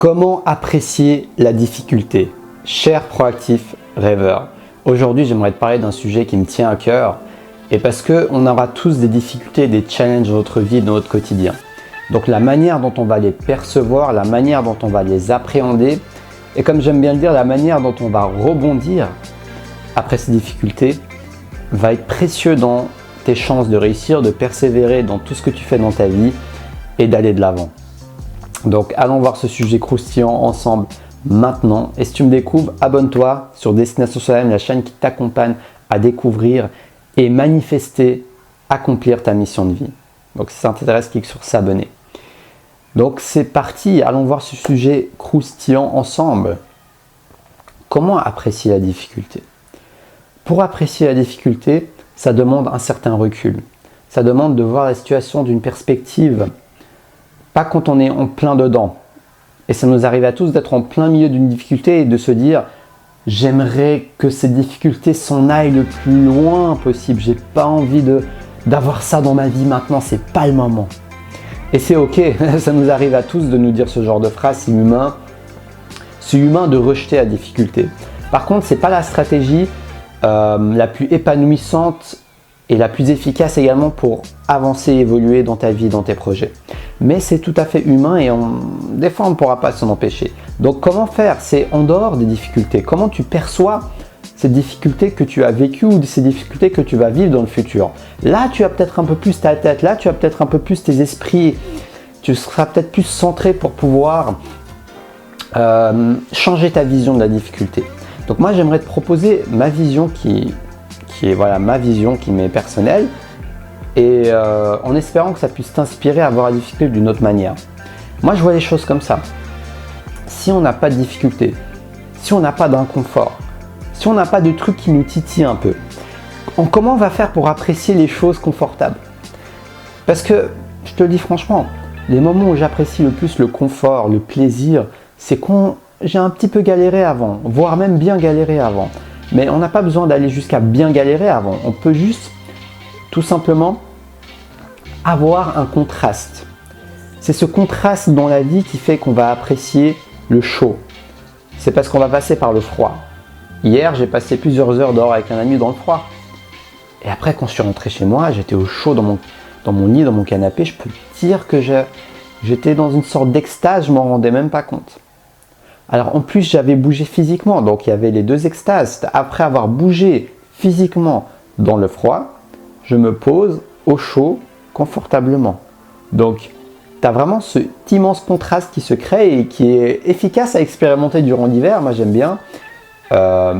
Comment apprécier la difficulté? Cher proactif rêveur, aujourd'hui j'aimerais te parler d'un sujet qui me tient à cœur et parce qu'on aura tous des difficultés, des challenges dans notre vie, dans notre quotidien. Donc la manière dont on va les percevoir, la manière dont on va les appréhender et comme j'aime bien le dire, la manière dont on va rebondir après ces difficultés va être précieux dans tes chances de réussir, de persévérer dans tout ce que tu fais dans ta vie et d'aller de l'avant. Donc allons voir ce sujet croustillant ensemble maintenant. Et si tu me découvres, abonne-toi sur Destination Soi-même, la chaîne qui t'accompagne à découvrir et manifester, accomplir ta mission de vie. Donc si ça t'intéresse, clique sur s'abonner. Donc c'est parti, allons voir ce sujet croustillant ensemble. Comment apprécier la difficulté? Pour apprécier la difficulté, ça demande un certain recul. Ça demande de voir la situation d'une perspective, pas quand on est en plein dedans. Et ça nous arrive à tous d'être en plein milieu d'une difficulté et de se dire « J'aimerais que cette difficulté s'en aille le plus loin possible. J'ai pas envie d'avoir ça dans ma vie maintenant, c'est pas le moment. » Et c'est ok, ça nous arrive à tous de nous dire ce genre de phrase, c'est humain. C'est humain de rejeter la difficulté. Par contre, c'est pas la stratégie la plus épanouissante et la plus efficace également pour avancer et évoluer dans ta vie, dans tes projets. Mais c'est tout à fait humain et des fois on ne pourra pas s'en empêcher. Donc comment faire? C'est en dehors des difficultés. Comment tu perçois ces difficultés que tu as vécues ou ces difficultés que tu vas vivre dans le futur? Là, tu as peut-être un peu plus ta tête, là tu as peut-être un peu plus tes esprits, tu seras peut-être plus centré pour pouvoir changer ta vision de la difficulté. Donc moi j'aimerais te proposer ma vision qui est voilà, ma vision qui m'est personnelle et en espérant que ça puisse t'inspirer à voir la difficulté d'une autre manière. Moi je vois les choses comme ça. Si on n'a pas de difficulté, si on n'a pas d'inconfort, si on n'a pas de truc qui nous titille un peu, comment on va faire pour apprécier les choses confortables? Parce que, je te le dis franchement, les moments où j'apprécie le plus le confort, le plaisir, c'est quand j'ai un petit peu galéré avant, voire même bien galéré avant. Mais on n'a pas besoin d'aller jusqu'à bien galérer avant. On peut juste, tout simplement, avoir un contraste. C'est ce contraste dans la vie qui fait qu'on va apprécier le chaud. C'est parce qu'on va passer par le froid. Hier, j'ai passé plusieurs heures dehors avec un ami dans le froid. Et après, quand je suis rentré chez moi, j'étais au chaud dans mon lit, dans mon canapé. Je peux te dire que j'étais dans une sorte d'extase, je m'en rendais même pas compte. Alors en plus j'avais bougé physiquement, donc il y avait les deux extases. Après avoir bougé physiquement dans le froid, je me pose au chaud confortablement. Donc tu as vraiment cet immense contraste qui se crée et qui est efficace à expérimenter durant l'hiver. Moi j'aime bien. Bah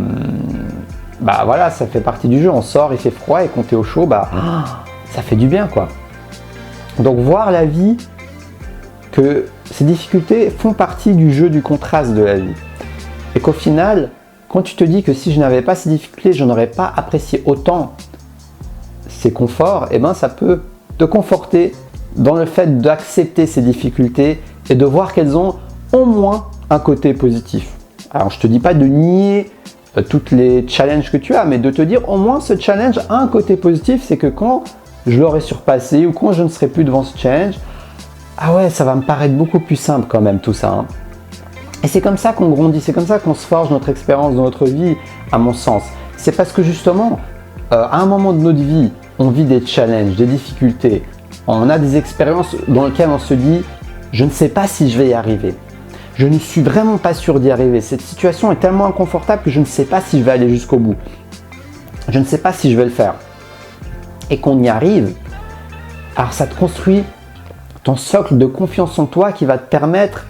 voilà, ça fait partie du jeu. On sort, il fait froid et quand tu es au chaud, ça fait du bien quoi. Donc voir la vie que ces difficultés font partie du jeu du contraste de la vie. Et qu'au final, quand tu te dis que si je n'avais pas ces difficultés, je n'aurais pas apprécié autant ces conforts, et ça peut te conforter dans le fait d'accepter ces difficultés et de voir qu'elles ont au moins un côté positif. Alors je ne te dis pas de nier toutes les challenges que tu as, mais de te dire au moins ce challenge a un côté positif, c'est que quand je l'aurai surpassé ou quand je ne serai plus devant ce challenge, ah ouais, ça va me paraître beaucoup plus simple quand même tout ça. Hein. Et c'est comme ça qu'on grandit, c'est comme ça qu'on se forge notre expérience dans notre vie, à mon sens. C'est parce que justement, à un moment de notre vie, on vit des challenges, des difficultés. On a des expériences dans lesquelles on se dit « je ne sais pas si je vais y arriver ». Je ne suis vraiment pas sûr d'y arriver. Cette situation est tellement inconfortable que je ne sais pas si je vais aller jusqu'au bout. Je ne sais pas si je vais le faire. Et qu'on y arrive, alors ça te construit ton socle de confiance en toi qui va te permettre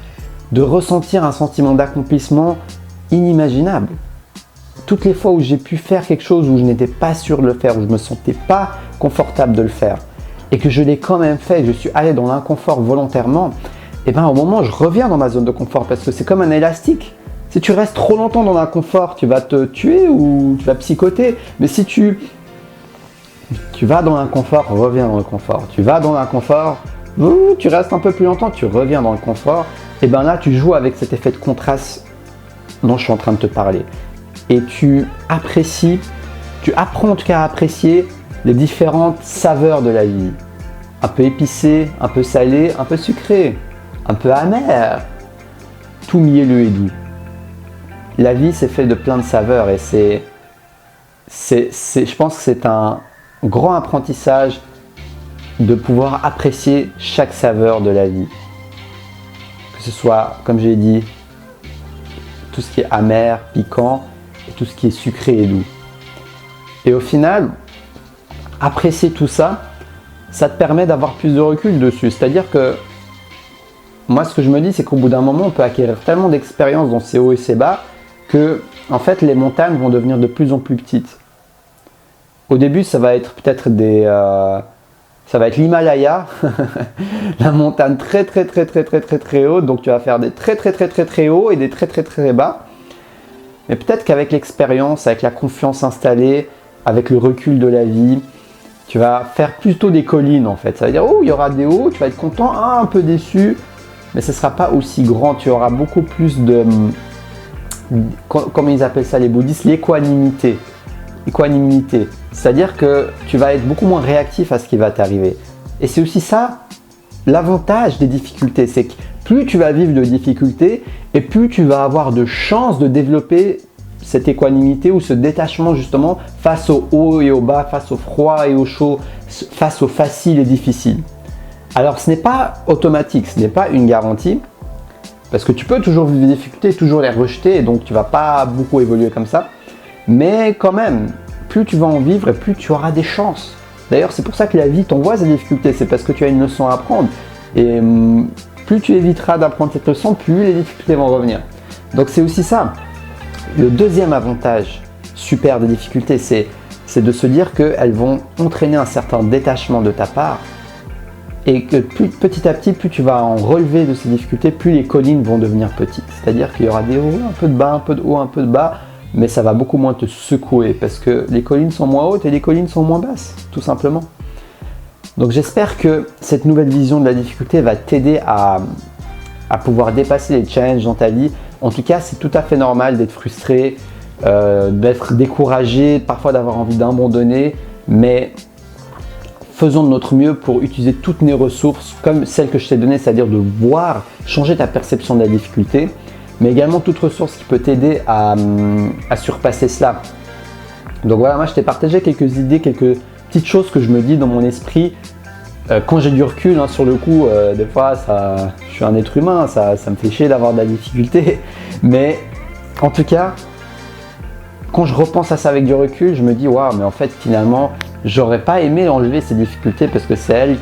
de ressentir un sentiment d'accomplissement inimaginable. Toutes les fois où j'ai pu faire quelque chose où je n'étais pas sûr de le faire, où je ne me sentais pas confortable de le faire et que je l'ai quand même fait, je suis allé dans l'inconfort volontairement, et au moment où je reviens dans ma zone de confort parce que c'est comme un élastique. Si tu restes trop longtemps dans l'inconfort, tu vas te tuer ou tu vas psychoter. Mais si tu vas dans l'inconfort, reviens dans le confort. Tu vas dans l'inconfort, tu restes un peu plus longtemps, tu reviens dans le confort, et là tu joues avec cet effet de contraste dont je suis en train de te parler. Et tu apprécies, tu apprends en tout cas à apprécier les différentes saveurs de la vie. Un peu épicé, un peu salé, un peu sucré, un peu amer. tout mielleux et doux. La vie, c'est fait de plein de saveurs et je pense que c'est un grand apprentissage de pouvoir apprécier chaque saveur de la vie. Que ce soit, comme j'ai dit, tout ce qui est amer, piquant, et tout ce qui est sucré et doux. Et au final, apprécier tout ça, ça te permet d'avoir plus de recul dessus. C'est-à-dire que moi, ce que je me dis, c'est qu'au bout d'un moment, on peut acquérir tellement d'expérience dans ces hauts et ces bas que, en fait, les montagnes vont devenir de plus en plus petites. Au début, ça va être peut-être ça va être l'Himalaya, la montagne très haute, donc tu vas faire des très hauts et des très bas. Mais peut-être qu'avec l'expérience, avec la confiance installée, avec le recul de la vie, tu vas faire plutôt des collines en fait. Ça veut dire, oh, il y aura des hauts, tu vas être content, un peu déçu, mais ce ne sera pas aussi grand. Tu auras beaucoup plus de, comment ils appellent ça les bouddhistes, l'équanimité. C'est-à-dire que tu vas être beaucoup moins réactif à ce qui va t'arriver. Et c'est aussi ça, l'avantage des difficultés, c'est que plus tu vas vivre de difficultés et plus tu vas avoir de chances de développer cette équanimité ou ce détachement justement face au haut et au bas, face au froid et au chaud, face au facile et difficile. Alors ce n'est pas automatique, ce n'est pas une garantie, parce que tu peux toujours vivre des difficultés, toujours les rejeter, et donc tu ne vas pas beaucoup évoluer comme ça. Mais quand même, plus tu vas en vivre et plus tu auras des chances. D'ailleurs, c'est pour ça que la vie t'envoie ces difficultés, c'est parce que tu as une leçon à apprendre. Et plus tu éviteras d'apprendre cette leçon, plus les difficultés vont revenir. Donc c'est aussi ça. Le deuxième avantage super des difficultés, c'est de se dire qu'elles vont entraîner un certain détachement de ta part. Et que petit à petit, plus tu vas en relever de ces difficultés, plus les collines vont devenir petites. C'est-à-dire qu'il y aura des hauts, un peu de bas, un peu de haut, un peu de bas, mais ça va beaucoup moins te secouer parce que les collines sont moins hautes et les collines sont moins basses, tout simplement. Donc j'espère que cette nouvelle vision de la difficulté va t'aider à pouvoir dépasser les challenges dans ta vie. En tout cas, c'est tout à fait normal d'être frustré, d'être découragé, parfois d'avoir envie d'abandonner, mais faisons de notre mieux pour utiliser toutes nos ressources comme celles que je t'ai données, c'est-à-dire de voir, changer ta perception de la difficulté, mais également toute ressource qui peut t'aider à surpasser cela. Donc voilà, moi je t'ai partagé quelques idées, quelques petites choses que je me dis dans mon esprit quand j'ai du recul, hein, sur le coup, des fois je suis un être humain, ça me fait chier d'avoir de la difficulté, mais en tout cas, quand je repense à ça avec du recul, je me dis waouh, mais en fait finalement, j'aurais pas aimé enlever ces difficultés parce que c'est elle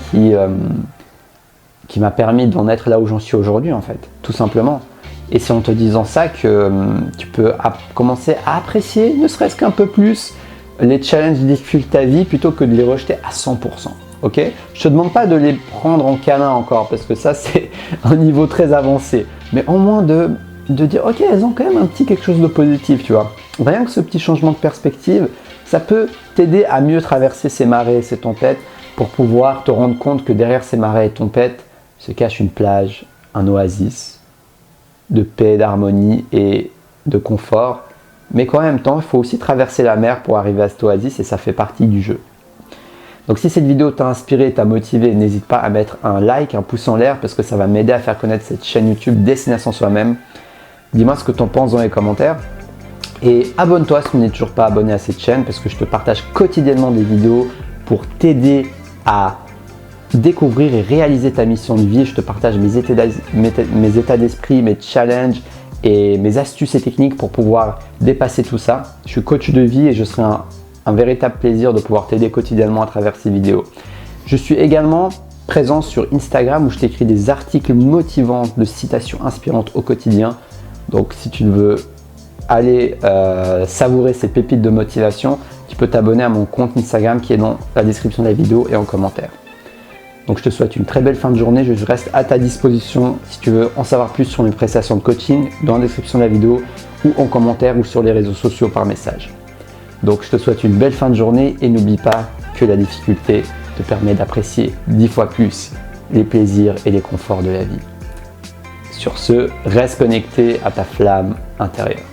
qui m'a permis d'en être là où j'en suis aujourd'hui en fait, tout simplement. Et c'est en te disant ça que tu peux commencer à apprécier, ne serait-ce qu'un peu plus, les challenges et difficultés de ta vie plutôt que de les rejeter à 100%. Ok ? Je te demande pas de les prendre en câlin encore parce que ça c'est un niveau très avancé. Mais au moins de dire ok, elles ont quand même un petit quelque chose de positif, tu vois. Rien que ce petit changement de perspective, ça peut t'aider à mieux traverser ces marées, ces tempêtes, pour pouvoir te rendre compte que derrière ces marées et tempêtes se cache une plage, un oasis de paix, d'harmonie et de confort. Mais qu'en même temps, il faut aussi traverser la mer pour arriver à cet oasis et ça fait partie du jeu. Donc si cette vidéo t'a inspiré, t'a motivé, n'hésite pas à mettre un like, un pouce en l'air parce que ça va m'aider à faire connaître cette chaîne YouTube Destination Soi-même. Dis-moi ce que tu en penses dans les commentaires. Et abonne-toi si tu n'es toujours pas abonné à cette chaîne parce que je te partage quotidiennement des vidéos pour t'aider à découvrir et réaliser ta mission de vie. Je te partage mes états d'esprit, mes challenges et mes astuces et techniques pour pouvoir dépasser tout ça. Je suis coach de vie et je serai un véritable plaisir de pouvoir t'aider quotidiennement à travers ces vidéos. Je suis également présent sur Instagram où je t'écris des articles motivants de citations inspirantes au quotidien. Donc si tu veux aller savourer ces pépites de motivation, tu peux t'abonner à mon compte Instagram qui est dans la description de la vidéo et en commentaire. Donc je te souhaite une très belle fin de journée, je reste à ta disposition si tu veux en savoir plus sur mes prestations de coaching dans la description de la vidéo ou en commentaire ou sur les réseaux sociaux par message. Donc je te souhaite une belle fin de journée et n'oublie pas que la difficulté te permet d'apprécier 10 fois plus les plaisirs et les conforts de la vie. Sur ce, reste connecté à ta flamme intérieure.